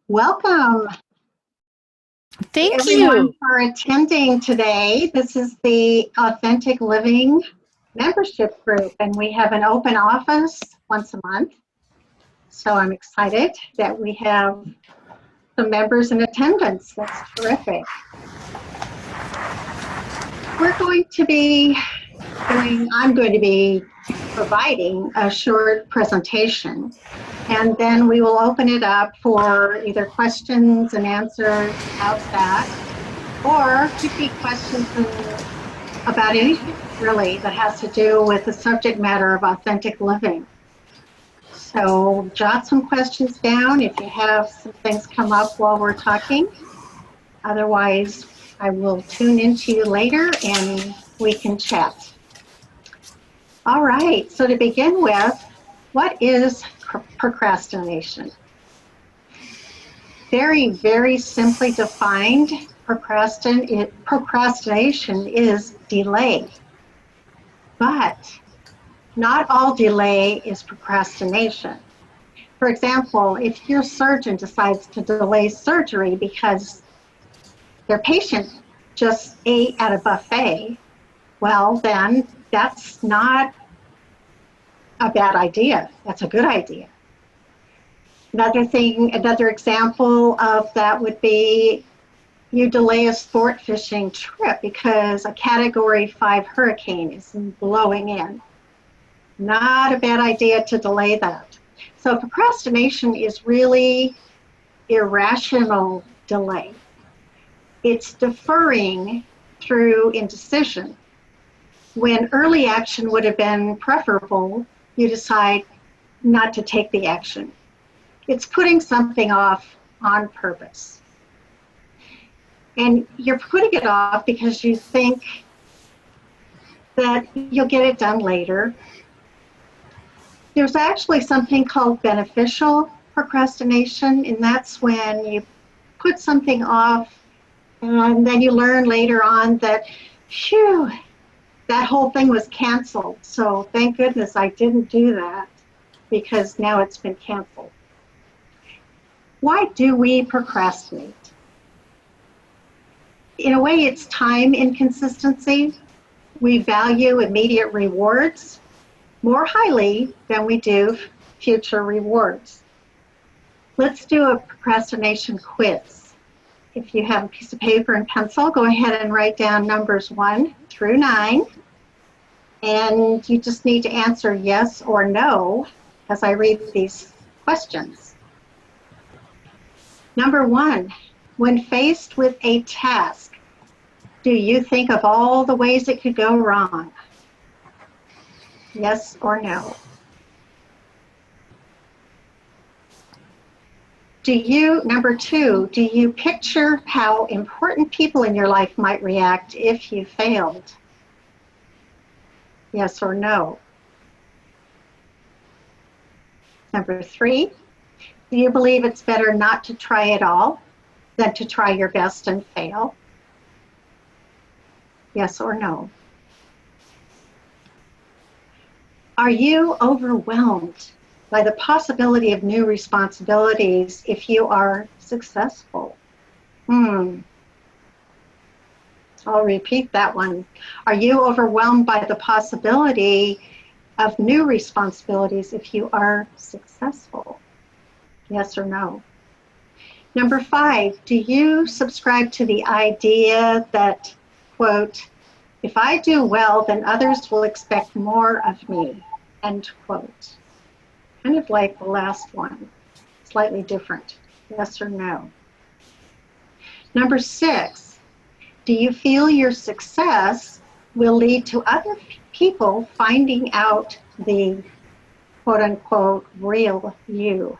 Welcome Thank everyone you. for attending today. This is the Authentic Living membership group, and we have an open office once a month. So I'm excited that we have some members in attendance. That's terrific. I'm going to be providing a short presentation, and then we will open it up for either questions and answers. How's that? Or could be questions about anything really that has to do with the subject matter of authentic living. So jot some questions down if you have some things come up while we're talking. Otherwise, I will tune into you later and we can chat. All right, so to begin with, what is procrastination? Very, very simply defined, procrastination is delay. But not all delay is procrastination. For example, if your surgeon decides to delay surgery because their patient just ate at a buffet, well, then that's not a bad idea. That's a good idea. Another example of that would be you delay a sport fishing trip because a Category 5 hurricane is blowing in. Not a bad idea to delay that. So procrastination is really irrational delay. It's deferring through indecision. When early action would have been preferable, you decide not to take the action. It's putting something off on purpose. And you're putting it off because you think that you'll get it done later. There's actually something called beneficial procrastination, and that's when you put something off and then you learn later on that, phew, that whole thing was canceled. So thank goodness I didn't do that because now it's been canceled. Why do we procrastinate? In a way, it's time inconsistency. We value immediate rewards more highly than we do future rewards. Let's do a procrastination quiz. If you have a piece of paper and pencil, go ahead and write down numbers 1 through 9. And you just need to answer yes or no as I read these questions. Number 1, when faced with a task, do you think of all the ways it could go wrong? Yes or no? Number 2, do you picture how important people in your life might react if you failed? Yes or no? Number 3, do you believe it's better not to try at all than to try your best and fail? Yes or no? Are you overwhelmed by the possibility of new responsibilities if you are successful? I'll repeat that one. Are you overwhelmed by the possibility of new responsibilities if you are successful? Yes or no? Number 5, do you subscribe to the idea that, quote, if I do well, then others will expect more of me, end quote? Kind of like the last one, slightly different. Yes or no? Number 6, do you feel your success will lead to other people finding out the quote unquote real you?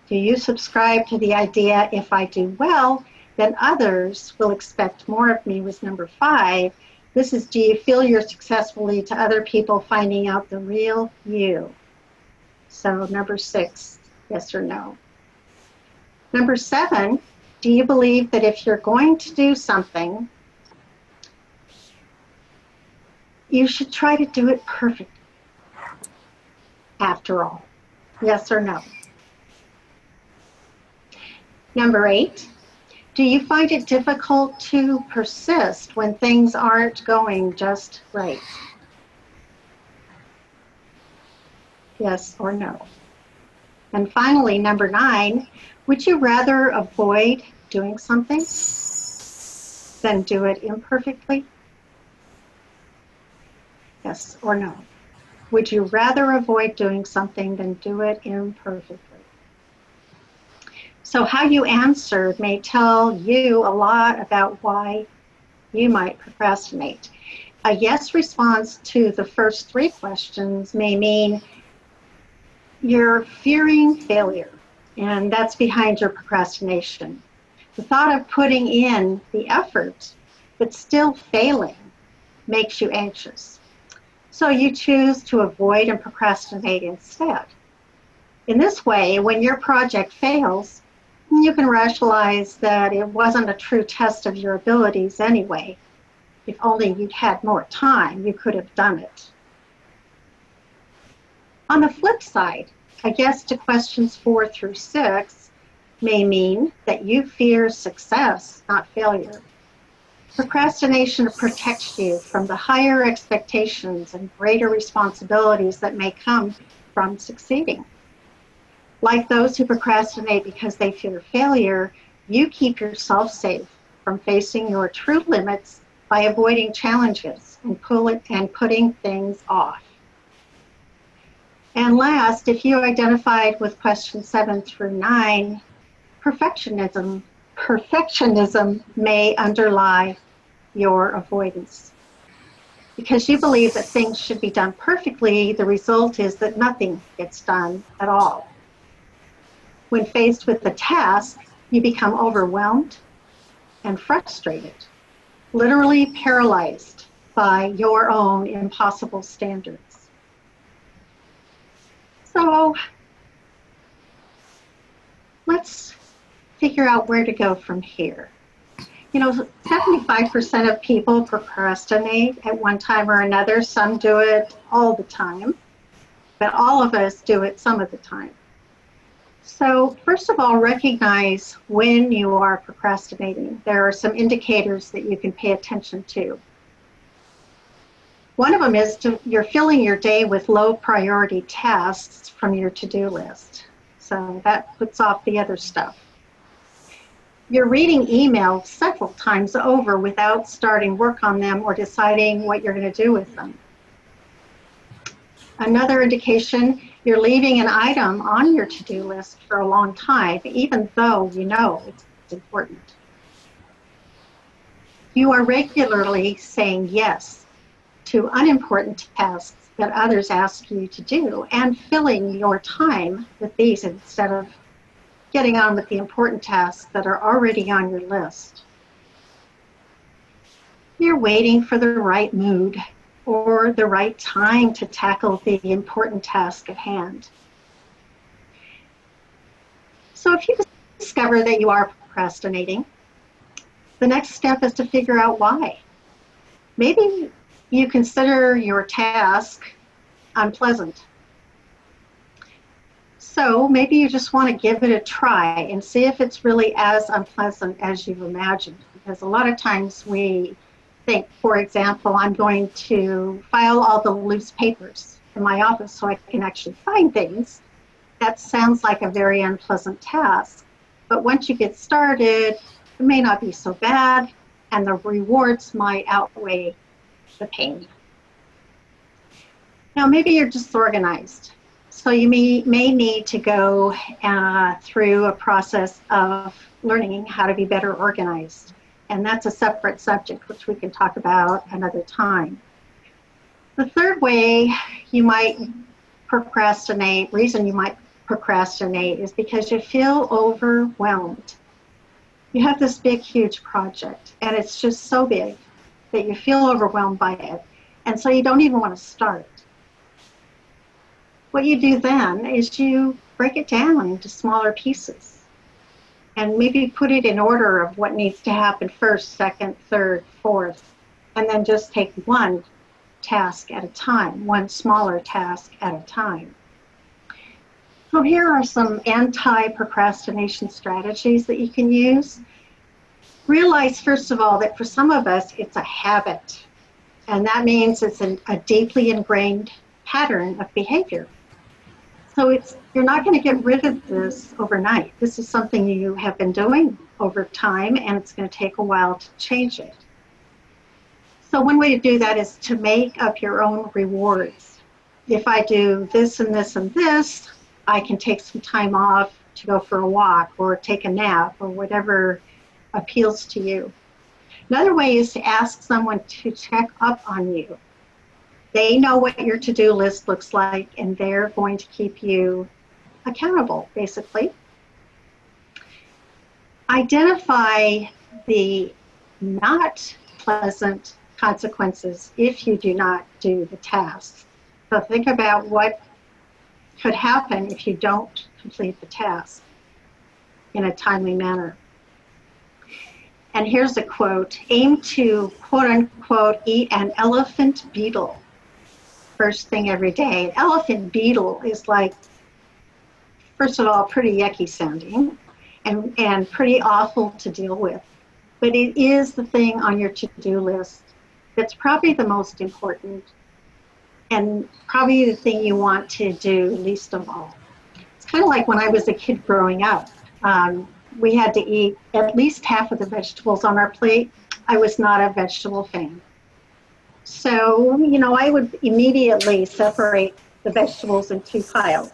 Do you subscribe to the idea if I do well, then others will expect more of me was number 5. This is, do you feel your success will lead to other people finding out the real you? So number 6, yes or no? Number 7, do you believe that if you're going to do something, you should try to do it perfectly after all? Yes or no? Number 8, do you find it difficult to persist when things aren't going just right? Yes or no? And finally, number 9, would you rather avoid doing something than do it imperfectly? Yes or no? Would you rather avoid doing something than do it imperfectly? So how you answered may tell you a lot about why you might procrastinate. A yes response to the first 3 questions may mean you're fearing failure, and that's behind your procrastination. The thought of putting in the effort but still failing makes you anxious. So you choose to avoid and procrastinate instead. In this way, when your project fails, you can rationalize that it wasn't a true test of your abilities anyway. If only you'd had more time, you could have done it. On the flip side, a yes to questions 4 through 6 may mean that you fear success, not failure. Procrastination protects you from the higher expectations and greater responsibilities that may come from succeeding. Like those who procrastinate because they fear failure, you keep yourself safe from facing your true limits by avoiding challenges and putting things off. And last, if you identified with questions 7 through 9, perfectionism may underlie your avoidance. Because you believe that things should be done perfectly, the result is that nothing gets done at all. When faced with a task, you become overwhelmed and frustrated, literally paralyzed by your own impossible standards. So let's figure out where to go from here. 75% of people procrastinate at one time or another. Some do it all the time, but all of us do it some of the time. So first of all, recognize when you are procrastinating. There are some indicators that you can pay attention to. One of them is you're filling your day with low priority tasks from your to-do list. So that puts off the other stuff. You're reading emails several times over without starting work on them or deciding what you're going to do with them. Another indication, you're leaving an item on your to-do list for a long time, even though you know it's important. You are regularly saying yes to unimportant tasks that others ask you to do and filling your time with these instead of getting on with the important tasks that are already on your list. You're waiting for the right mood or the right time to tackle the important task at hand. So if you discover that you are procrastinating, the next step is to figure out why. Maybe you consider your task unpleasant. So maybe you just want to give it a try and see if it's really as unpleasant as you've imagined. Because a lot of times we think, for example, I'm going to file all the loose papers in my office so I can actually find things. That sounds like a very unpleasant task. But once you get started, it may not be so bad, and the rewards might outweigh the pain. Now, maybe you're disorganized. So you may need to go through a process of learning how to be better organized. And that's a separate subject, which we can talk about another time. The third way you might reason you might procrastinate is because you feel overwhelmed. You have this big, huge project, and it's just so big that you feel overwhelmed by it. And so you don't even want to start. What you do then is you break it down into smaller pieces and maybe put it in order of what needs to happen first, second, third, fourth, and then just take one task at a time, one smaller task at a time. So here are some anti-procrastination strategies that you can use. Realize, first of all, that for some of us, it's a habit. And that means it's a deeply ingrained pattern of behavior. So you're not going to get rid of this overnight. This is something you have been doing over time, and it's going to take a while to change it. So one way to do that is to make up your own rewards. If I do this and this and this, I can take some time off to go for a walk or take a nap or whatever appeals to you. Another way is to ask someone to check up on you. They know what your to-do list looks like, and they're going to keep you accountable, basically. Identify the not pleasant consequences if you do not do the tasks. So think about what could happen if you don't complete the task in a timely manner. And here's a quote: aim to, quote unquote, eat an elephant beetle first thing every day. An elephant beetle is like, first of all, pretty yucky sounding and pretty awful to deal with. But it is the thing on your to-do list that's probably the most important and probably the thing you want to do least of all. It's kind of like when I was a kid growing up. We had to eat at least half of the vegetables on our plate. I was not a vegetable fan. So, I would immediately separate the vegetables in two piles.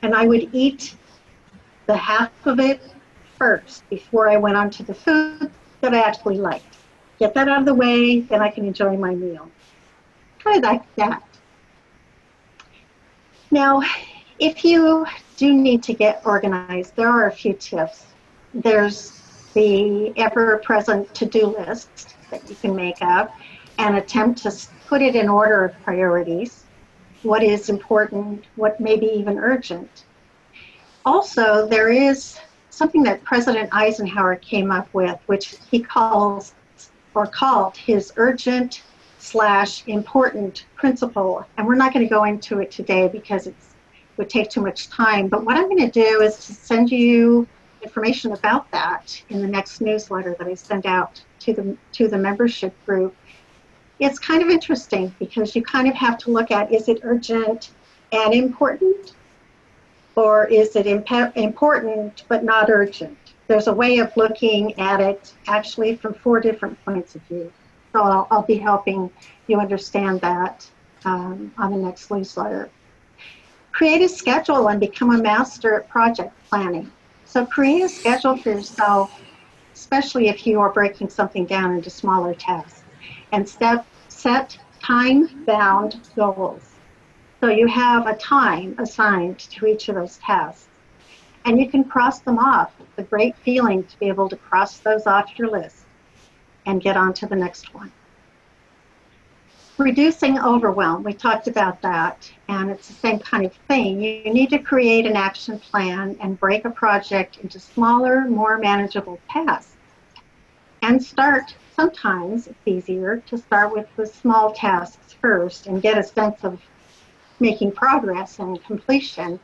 And I would eat the half of it first before I went on to the food that I actually liked. Get that out of the way, then I can enjoy my meal. Kind of like that. Now, if you do need to get organized, there are a few tips. There's the ever-present to-do list that you can make up and attempt to put it in order of priorities. What is important, what may be even urgent. Also, there is something that President Eisenhower came up with, which he called his urgent/important principle. And we're not going to go into it today because it would take too much time. But what I'm going to do is to send you information about that in the next newsletter that I send out to the membership group. It's kind of interesting because you kind of have to look at, is it urgent and important? Or is it important but not urgent? There's a way of looking at it actually from 4 different points of view. So I'll be helping you understand that on the next newsletter. Create a schedule and become a master at project planning. So create a schedule for yourself, especially if you are breaking something down into smaller tasks. And set time-bound goals. So you have a time assigned to each of those tasks. And you can cross them off. It's a great feeling to be able to cross those off your list and get on to the next one. Reducing overwhelm, we talked about that, and it's the same kind of thing. You need to create an action plan and break a project into smaller, more manageable tasks. And sometimes it's easier to start with the small tasks first and get a sense of making progress and completion,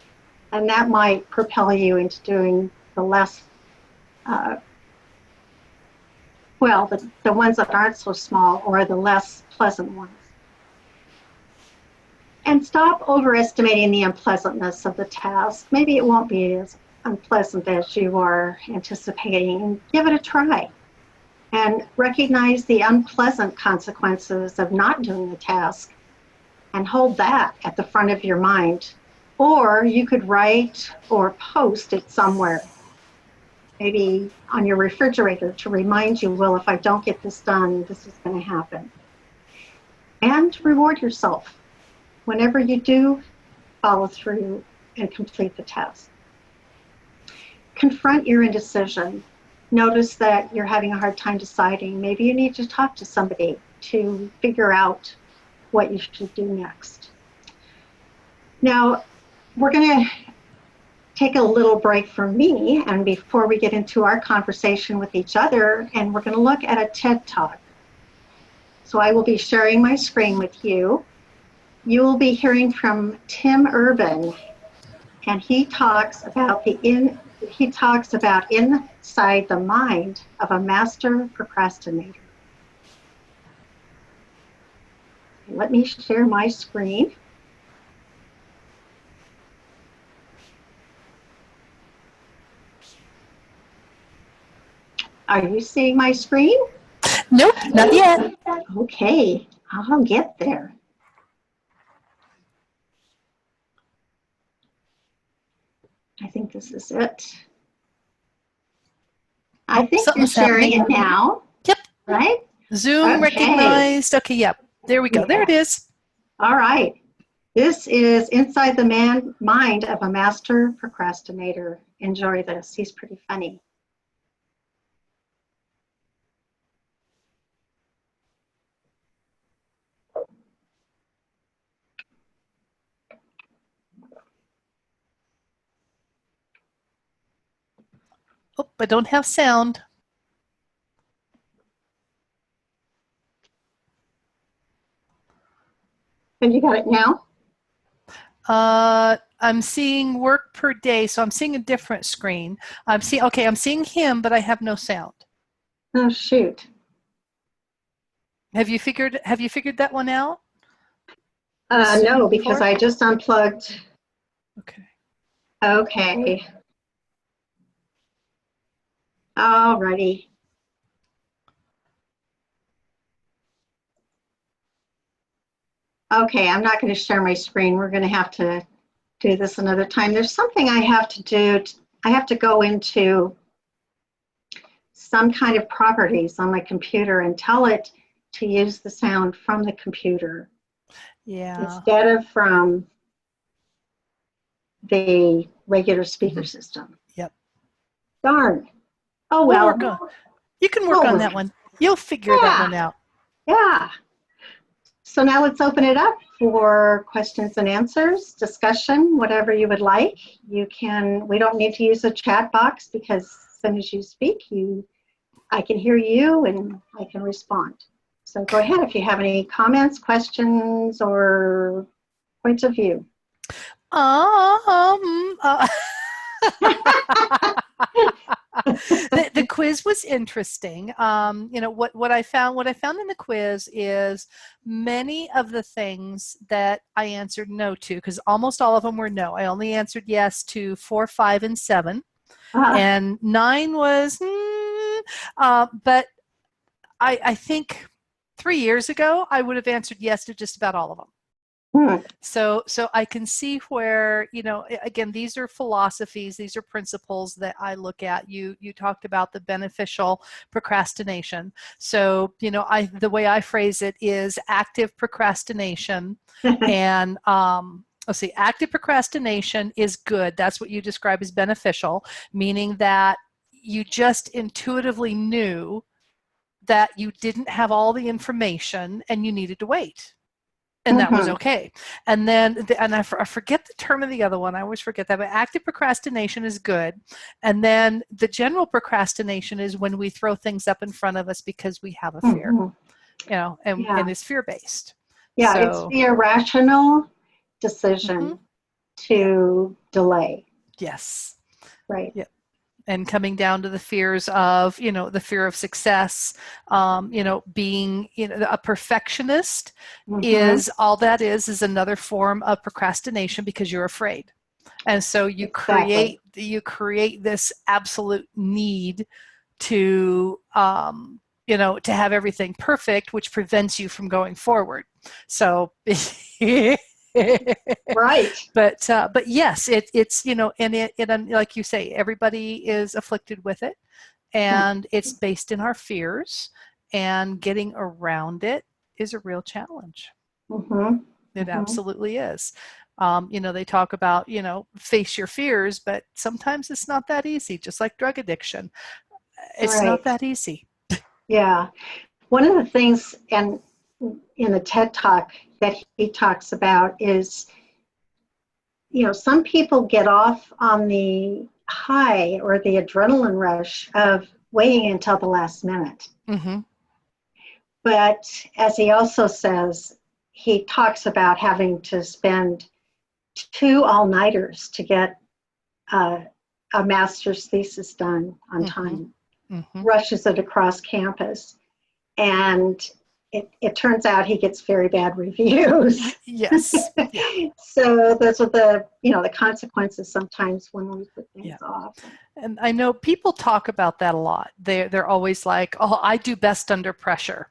and that might propel you into doing the less, the ones that aren't so small or the less pleasant ones. And stop overestimating the unpleasantness of the task. Maybe it won't be as unpleasant as you are anticipating. Give it a try. And recognize the unpleasant consequences of not doing the task and hold that at the front of your mind. Or you could write or post it somewhere, maybe on your refrigerator to remind you, well, if I don't get this done, this is going to happen. And reward yourself whenever you do follow through and complete the task. Confront your indecision. Notice that you're having a hard time deciding. Maybe you need to talk to somebody to figure out what you should do next. Now, we're going to take a little break from me, and before we get into our conversation with each other, and we're going to look at a TED Talk. So I will be sharing my screen with you. You will be hearing from Tim Urban, and he talks about inside the mind of a master procrastinator. Let me share my screen. Are you seeing my screen? Nope, not yet. Okay, I'll get there. I think this is it. I think you're Something's sharing happening. it now. Yep. Right? Zoom Okay. recognized. Okay, yep. There we go. Yeah. There it is. All right. This is inside the mind of a master procrastinator. Enjoy this. He's pretty funny. Oh, I don't have sound. And you got it now? I'm seeing work per day, so I'm seeing a different screen. I'm seeing him, but I have no sound. Oh shoot. Have you figured that one out? No, because I just unplugged. Okay. Okay. All righty. Okay, I'm not going to share my screen. We're going to have to do this another time. There's something I have to do. I have to go into some kind of properties on my computer and tell it to use the sound from the computer. Yeah. Instead of from the regular speaker system. Yep. Darn. Oh well. You can work on that one. You'll figure that one out. Yeah. So now let's open it up for questions and answers, discussion, whatever you would like. We don't need to use a chat box because as soon as you speak, I can hear you and I can respond. So go ahead if you have any comments, questions, or points of view. The quiz was interesting. What I found in the quiz is many of the things that I answered no to, because almost all of them were no. I only answered yes to 4, 5, and 7, and 9 was. But I think 3 years ago I would have answered yes to just about all of them. So I can see where, again, these are philosophies, these are principles that I look at. You talked about the beneficial procrastination. So, the way I phrase it is active procrastination. And let's see, active procrastination is good. That's what you describe as beneficial, meaning that you just intuitively knew that you didn't have all the information and you needed to wait. And that was okay. And then, I forget the term of the other one. I always forget that. But active procrastination is good. And then the general procrastination is when we throw things up in front of us because we have a fear, and it's fear-based. Yeah, it's the irrational decision to delay. Yes. Right. Yep. And coming down to the fears of, the fear of success, being, a perfectionist is all that is another form of procrastination because you're afraid. And so you create this absolute need to, to have everything perfect, which prevents you from going forward. So right. But yes, it's and like you say, everybody is afflicted with it, and it's based in our fears, and getting around it is a real challenge. It absolutely is. They talk about face your fears, but sometimes it's not that easy. Just like drug addiction, it's not that easy. Yeah, one of the things, and in the TED Talk that he talks about is, some people get off on the high or the adrenaline rush of waiting until the last minute. But as he also says, he talks about having to spend 2 all-nighters to get a master's thesis done on time, rushes it across campus, and it turns out he gets very bad reviews. Yes. So those are the consequences sometimes when we put things off. And I know people talk about that a lot. They're always like, "Oh, I do best under pressure."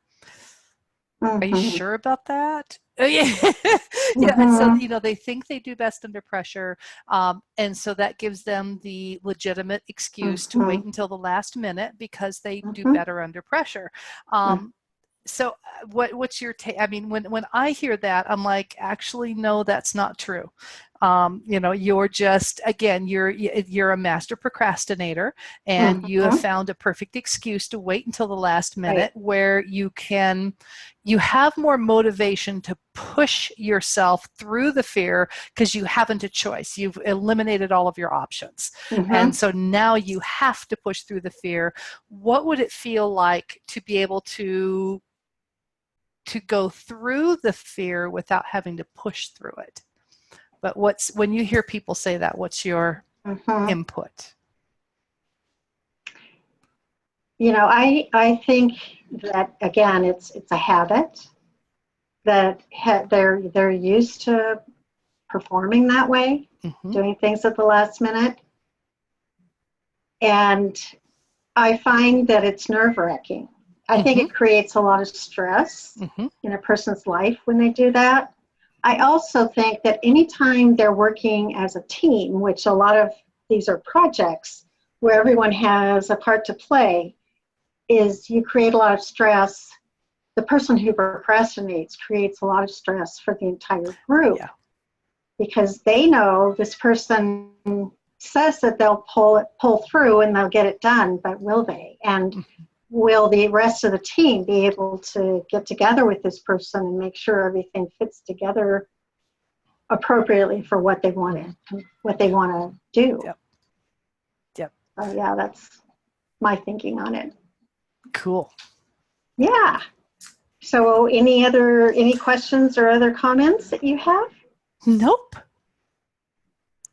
Are you sure about that? Yeah. And so they think they do best under pressure, and so that gives them the legitimate excuse to wait until the last minute because they do better under pressure. So what's your take? I mean, when I hear that, I'm like, actually, no, that's not true. You're just, again, you're a master procrastinator, and you have found a perfect excuse to wait until the last minute where you have more motivation to push yourself through the fear because you haven't a choice. You've eliminated all of your options. And so now you have to push through the fear. What would it feel like to be able to go through the fear without having to push through it? But when you hear people say that, what's your input? I think that, again, it's a habit that they're used to performing that way, doing things at the last minute. And I find that it's nerve-wracking. I think it creates a lot of stress in a person's life when they do that. I also think that anytime they're working as a team, which a lot of these are projects where everyone has a part to play, is you create a lot of stress. The person who procrastinates creates a lot of stress for the entire group because they know this person says that they'll pull through and they'll get it done, but will they? And will the rest of the team be able to get together with this person and make sure everything fits together appropriately for what they want to do? Yep. So that's my thinking on it. Cool. Yeah. So any questions or other comments that you have? Nope.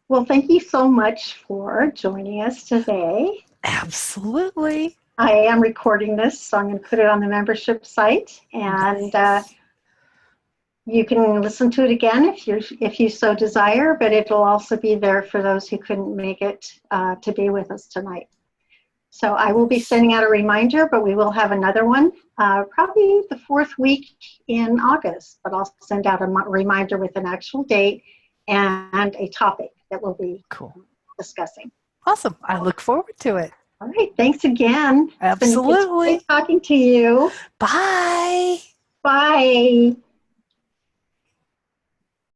Well, thank you so much for joining us today. Absolutely. I am recording this, so I'm going to put it on the membership site, and you can listen to it again if you so desire, but it will also be there for those who couldn't make it to be with us tonight. So I will be sending out a reminder, but we will have another one probably the 4th week in August, but I'll send out a reminder with an actual date and a topic that we'll be discussing. Awesome. I look forward to it. All right. Thanks again. Absolutely. It's been great talking to you. Bye. Bye.